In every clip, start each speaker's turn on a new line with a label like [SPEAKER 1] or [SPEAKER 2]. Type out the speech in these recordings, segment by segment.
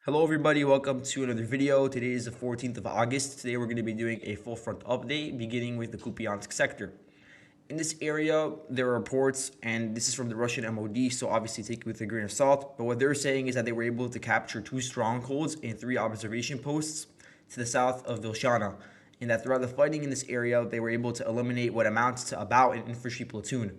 [SPEAKER 1] Hello everybody, welcome to another video. Today is the 14th of August. Today we're going to be doing a full front update beginning with the Kupyansk sector. In this area, there are reports, and this is from the Russian MOD, so obviously take it with a grain of salt, but what they're saying is that they were able to capture 2 strongholds and 3 observation posts to the south of Vilshana, and that throughout the fighting in this area, they were able to eliminate what amounts to about an infantry platoon.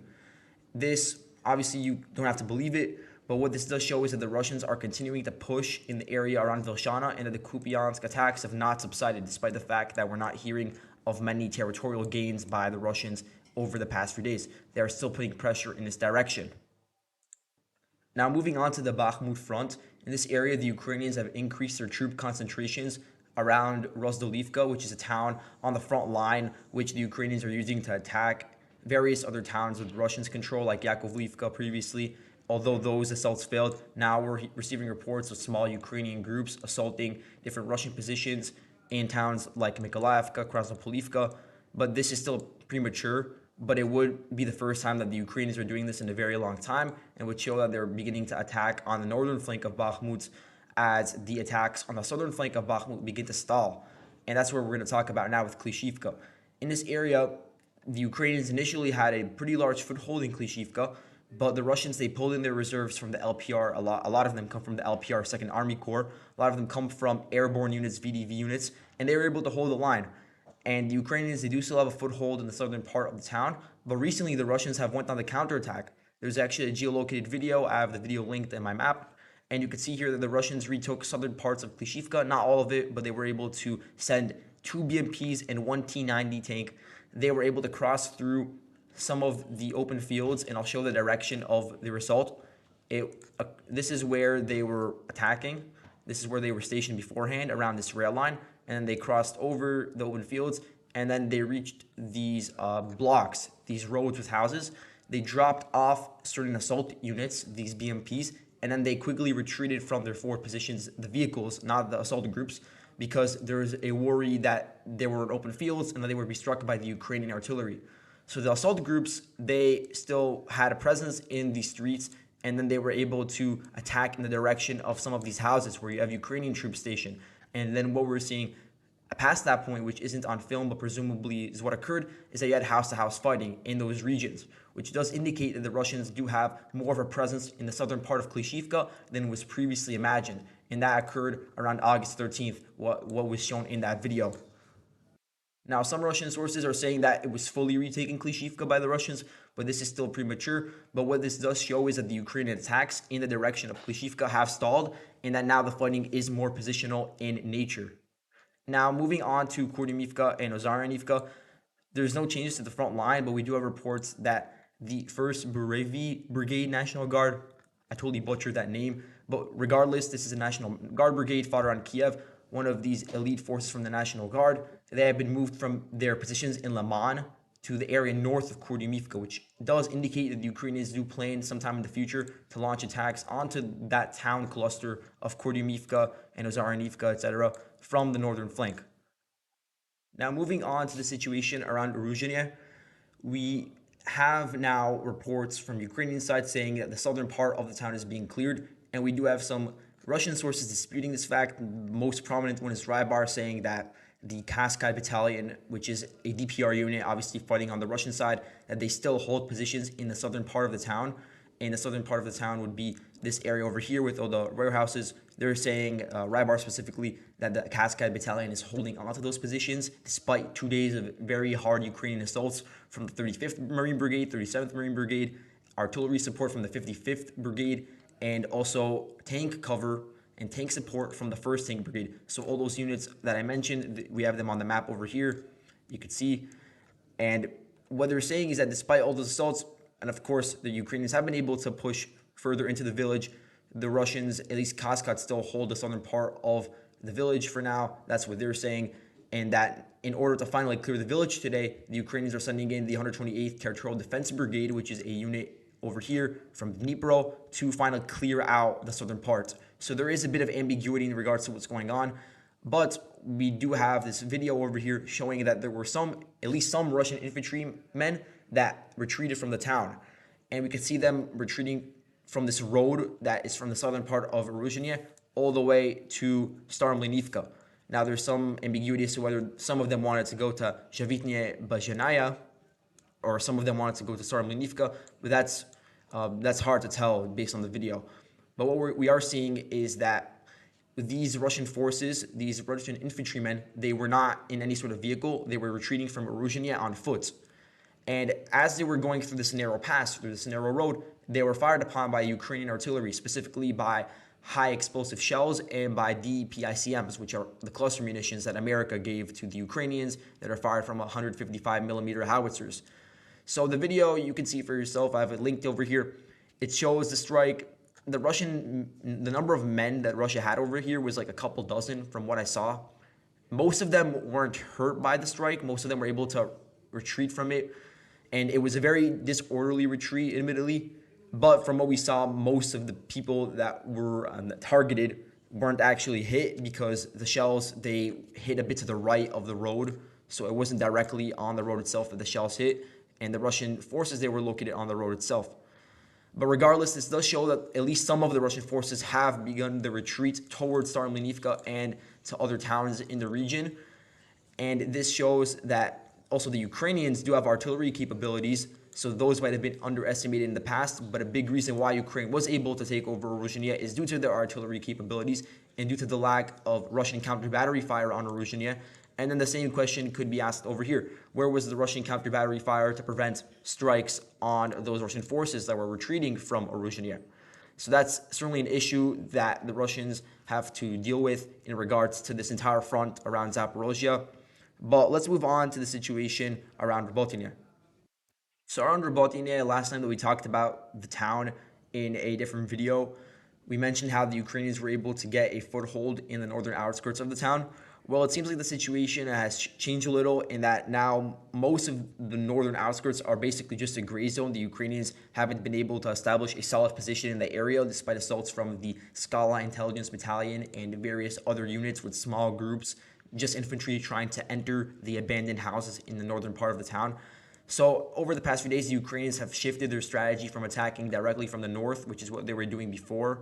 [SPEAKER 1] This, obviously, you don't have to believe it, but what this does show is that the Russians are continuing to push in the area around Vilshana, and that the Kupyansk attacks have not subsided, despite the fact that we're not hearing of many territorial gains by the Russians over the past few days. They are still putting pressure in this direction. Now, moving on to the Bakhmut front, in this area, the Ukrainians have increased their troop concentrations around Robotyne, which is a town on the front line, which the Ukrainians are using to attack various other towns with Russians control, like Yakovlivka previously. Although those assaults failed, now we're receiving reports of small Ukrainian groups assaulting different Russian positions in towns like Mykolaievka, Krasnopolivka. But this is still premature, but it would be the first time that the Ukrainians are doing this in a very long time, and would show that they're beginning to attack on the northern flank of Bakhmut as the attacks on the southern flank of Bakhmut begin to stall. And that's what we're going to talk about now with Klishchiivka. In this area, the Ukrainians initially had a pretty large foothold in Klishchiivka, but the Russians, they pulled in their reserves from the LPR. A lot of them come from the LPR 2nd Army Corps. A lot of them come from airborne units, VDV units, and they were able to hold the line. And the Ukrainians, they do still have a foothold in the southern part of the town, but recently the Russians have went on the counterattack. There's actually a geolocated video. I have the video linked in my map, and you can see here that the Russians retook southern parts of Klishchiivka, not all of it, but they were able to send 2 BMPs and 1 T-90 tank. They were able to cross through some of the open fields, and I'll show the direction of the assault. This is where they were attacking. This is where they were stationed beforehand around this rail line, and they crossed over the open fields, and then they reached these blocks, these roads with houses. They dropped off certain assault units, these BMPs, and then they quickly retreated from their forward positions, the vehicles, not the assault groups, because there was a worry that they were in open fields and that they would be struck by the Ukrainian artillery. So the assault groups, they still had a presence in the streets, and then they were able to attack in the direction of some of these houses where you have Ukrainian troops stationed. And then what we're seeing past that point, which isn't on film, but presumably is what occurred, is that you had house-to-house fighting in those regions, which does indicate that the Russians do have more of a presence in the southern part of Klishchiivka than was previously imagined. And that occurred around August 13th, what was shown in that video. Now, some Russian sources are saying that it was fully retaken Klishchiivka by the Russians, but this is still premature. But what this does show is that the Ukrainian attacks in the direction of Klishchiivka have stalled, and that now the fighting is more positional in nature. Now, moving on to Kurdyivka and Urozhaine, there's no changes to the front line, but we do have reports that the 1st Burevy Brigade National Guard, I totally butchered that name, but regardless, this is a National Guard brigade fought around Kiev, one of these elite forces from the National Guard. They have been moved from their positions in Liman to the area north of Kurdyivka, which does indicate that the Ukrainians do plan sometime in the future to launch attacks onto that town cluster of Kurdyivka and Urozhaine, etc., from the northern flank. Now, moving on to the situation around Urozhaine, we have now reports from Ukrainian side saying that the southern part of the town is being cleared, and we do have some Russian sources disputing this fact. The most prominent one is Rybar, saying that the Cascade Battalion, which is a DPR unit, obviously fighting on the Russian side, that they still hold positions in the southern part of the town. And the southern part of the town would be this area over here with all the warehouses. They're saying, Rybar specifically, that the Cascade Battalion is holding onto those positions despite 2 days of very hard Ukrainian assaults from the 35th Marine Brigade, 37th Marine Brigade, artillery support from the 55th Brigade, and also tank cover and tank support from the 1st Tank Brigade. So all those units that I mentioned, we have them on the map over here. You can see. And what they're saying is that despite all those assaults, and of course the Ukrainians have been able to push further into the village, the Russians, at least Kaskad, still hold the southern part of the village for now. That's what they're saying. And that in order to finally clear the village today, the Ukrainians are sending in the 128th Territorial Defense Brigade, which is a unit over here from Dnipro, to finally clear out the southern part. So there is a bit of ambiguity in regards to what's going on, but we do have this video over here showing that there were at least some Russian infantrymen that retreated from the town, and we could see them retreating from this road that is from the southern part of Urozhaine all the way to Starmlinivka. Now, there's some ambiguity as to whether some of them wanted to go to Zhavitnye Bazhanaya or some of them wanted to go to Starmlinivka, but that's hard to tell based on the video. But what we are seeing is that these Russian forces, these Russian infantrymen, they were not in any sort of vehicle. They were retreating from Urozhaine on foot. And as they were going through this narrow pass, through this narrow road, they were fired upon by Ukrainian artillery, specifically by high explosive shells and by DPICMs, which are the cluster munitions that America gave to the Ukrainians that are fired from 155 millimeter howitzers. So the video, you can see for yourself. I have it linked over here. It shows the strike. The number of men that Russia had over here was like a couple dozen from what I saw. Most of them weren't hurt by the strike. Most of them were able to retreat from it. And it was a very disorderly retreat, admittedly. But from what we saw, most of the people that were targeted weren't actually hit because the shells, they hit a bit to the right of the road. So it wasn't directly on the road itself that the shells hit. And the Russian forces, they were located on the road itself. But regardless, this does show that at least some of the Russian forces have begun the retreat towards Starmlinivka and to other towns in the region. And this shows that also the Ukrainians do have artillery capabilities, so those might have been underestimated in the past. But a big reason why Ukraine was able to take over Urozhaine is due to their artillery capabilities and due to the lack of Russian counter-battery fire on Urozhaine. And then the same question could be asked over here. Where was the Russian counter-battery fire to prevent strikes on those Russian forces that were retreating from Urozhaine? So that's certainly an issue that the Russians have to deal with in regards to this entire front around Zaporozhye. But let's move on to the situation around Robotyne. So around Robotyne, last time that we talked about the town in a different video, we mentioned how the Ukrainians were able to get a foothold in the northern outskirts of the town. Well, it seems like the situation has changed a little in that now most of the northern outskirts are basically just a gray zone. The Ukrainians haven't been able to establish a solid position in the area despite assaults from the Skala Intelligence Battalion and various other units with small groups, just infantry trying to enter the abandoned houses in the northern part of the town. So over the past few days, the Ukrainians have shifted their strategy from attacking directly from the north, which is what they were doing before,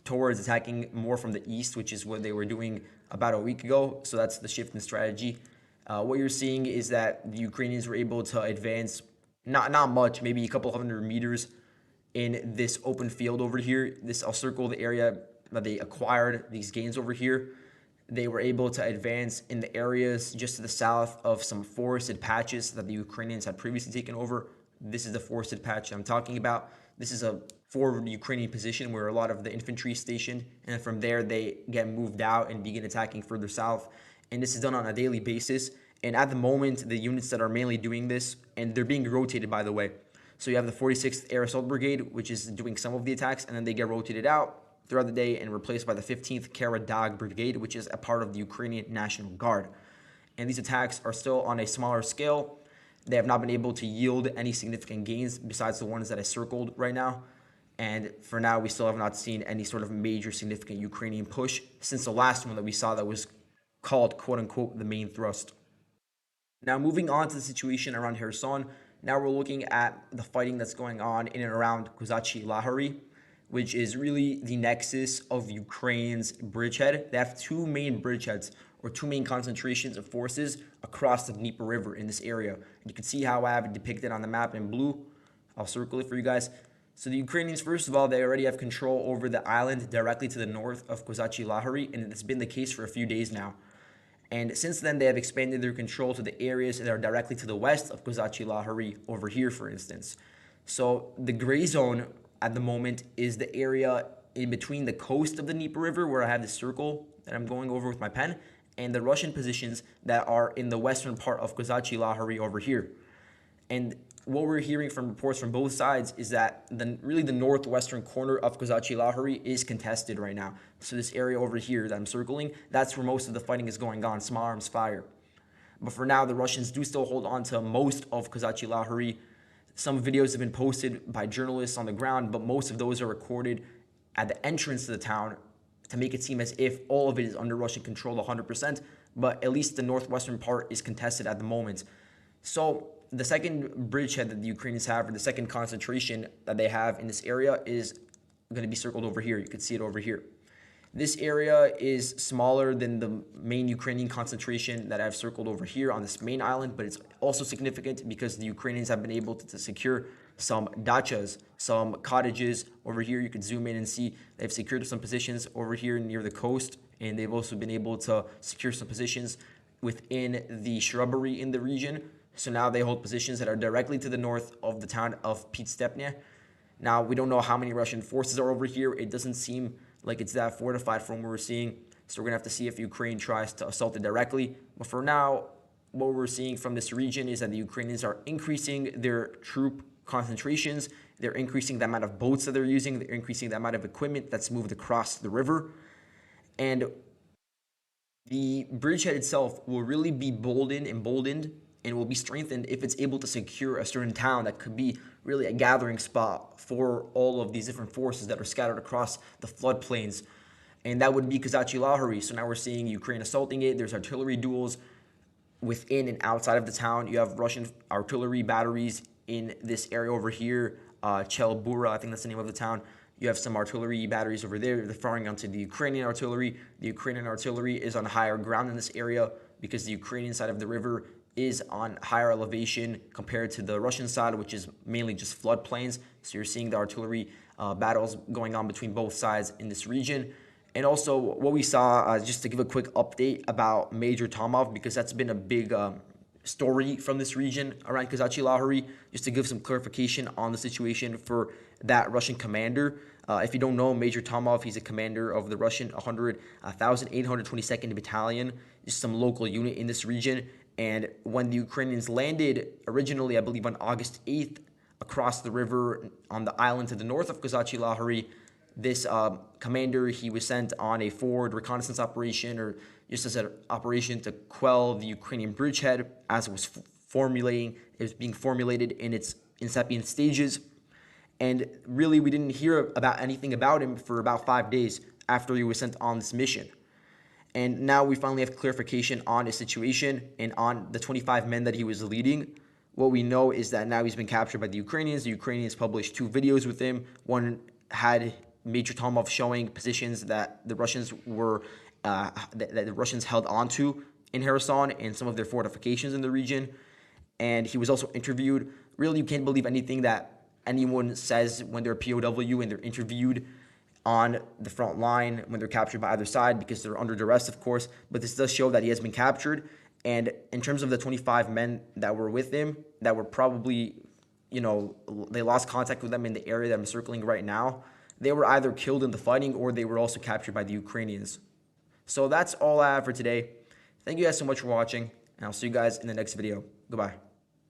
[SPEAKER 1] towards attacking more from the east, which is what they were doing about a week ago. So that's the shift in strategy. What you're seeing is that the Ukrainians were able to advance not much, maybe a couple hundred meters in this open field over here. I'll circle the area that they acquired these gains over here. They were able to advance in the areas just to the south of some forested patches that the Ukrainians had previously taken over. This is the forested patch I'm talking about. This is a forward Ukrainian position where a lot of the infantry is stationed, and from there they get moved out and begin attacking further south. And this is done on a daily basis. And at the moment, the units that are mainly doing this, and they're being rotated, by the way. So you have the 46th Air Assault Brigade, which is doing some of the attacks, and then they get rotated out throughout the day and replaced by the 15th Kherson Brigade, which is a part of the Ukrainian National Guard. And these attacks are still on a smaller scale. They have not been able to yield any significant gains besides the ones that I circled right now. And for now, we still have not seen any sort of major significant Ukrainian push since the last one that we saw that was called, quote unquote, the main thrust. Now, moving on to the situation around Kherson, now we're looking at the fighting that's going on in and around Kozachyi-Lahari, which is really the nexus of Ukraine's bridgehead. They have two main bridgeheads, or two main concentrations of forces across the Dnieper River in this area. You can see how I have it depicted on the map in blue. I'll circle it for you guys. So the Ukrainians, first of all, they already have control over the island directly to the north of Kozachyi-Lahari, and it's been the case for a few days now. And since then, they have expanded their control to the areas that are directly to the west of Kozachyi-Lahari, over here, for instance. So the gray zone at the moment is the area in between the coast of the Dnieper River, where I have this circle that I'm going over with my pen, and the Russian positions that are in the western part of Kozachyi-Lahari over here. And what we're hearing from reports from both sides is that really the northwestern corner of Kozachyi-Lahari is contested right now. So this area over here that I'm circling, that's where most of the fighting is going on, small arms fire. But for now, the Russians do still hold on to most of Kozachyi-Lahari. Some videos have been posted by journalists on the ground, but most of those are recorded at the entrance to the town to make it seem as if all of it is under Russian control 100%, but at least the northwestern part is contested at the moment. So the second bridgehead that the Ukrainians have, or the second concentration that they have in this area, is going to be circled over here. You can see it over here. This area is smaller than the main Ukrainian concentration that I've circled over here on this main island, but it's also significant because the Ukrainians have been able to secure some dachas, some cottages. Over here, you can zoom in and see they've secured some positions over here near the coast, and they've also been able to secure some positions within the shrubbery in the region. So now they hold positions that are directly to the north of the town of Pitstepne. Now, we don't know how many Russian forces are over here. It doesn't seem like it's that fortified from what we're seeing. So we're going to have to see if Ukraine tries to assault it directly. But for now, what we're seeing from this region is that the Ukrainians are increasing their troop concentrations. They're increasing the amount of boats that they're using. They're increasing the amount of equipment that's moved across the river. And the bridgehead itself will really be emboldened, and will be strengthened if it's able to secure a certain town that could be really a gathering spot for all of these different forces that are scattered across the floodplains. And that would be Kozachi-Lahori. So now we're seeing Ukraine assaulting it. There's artillery duels within and outside of the town. You have Russian artillery batteries in this area over here. Chelbura, I think that's the name of the town. You have some artillery batteries over there. They're firing onto the Ukrainian artillery. The Ukrainian artillery is on higher ground in this area because the Ukrainian side of the river is on higher elevation compared to the Russian side, which is mainly just floodplains. So you're seeing the artillery battles going on between both sides in this region. And also what we saw, just to give a quick update about Major Tomov, because that's been a big story from this region around Kozachi-Lahori, just to give some clarification on the situation for that Russian commander. If you don't know, Major Tomov, he's a commander of the Russian 1,822nd Battalion, just some local unit in this region. And when the Ukrainians landed originally, I believe on August 8th, across the river on the island to the north of Kozachi-Lahori, this commander, he was sent on a forward reconnaissance operation, or just as an operation to quell the Ukrainian bridgehead as it was being formulated in its incipient stages. And really, we didn't hear about anything about him for about 5 days after he was sent on this mission. And now we finally have clarification on his situation and on the 25 men that he was leading. What we know is that now he's been captured by the Ukrainians. The Ukrainians published 2 videos with him. One had Major Tomov showing positions that the Russians held onto in Kherson and some of their fortifications in the region. And he was also interviewed. Really, you can't believe anything that anyone says when they're POW and they're interviewed on the front line when they're captured by either side, because they're under duress, of course. But this does show that he has been captured. And in terms of the 25 men that were with him, that were probably, they lost contact with them in the area that I'm circling right now, they were either killed in the fighting or they were also captured by the Ukrainians. So that's all I have for today. Thank you guys so much for watching, and I'll see you guys in the next video. Goodbye.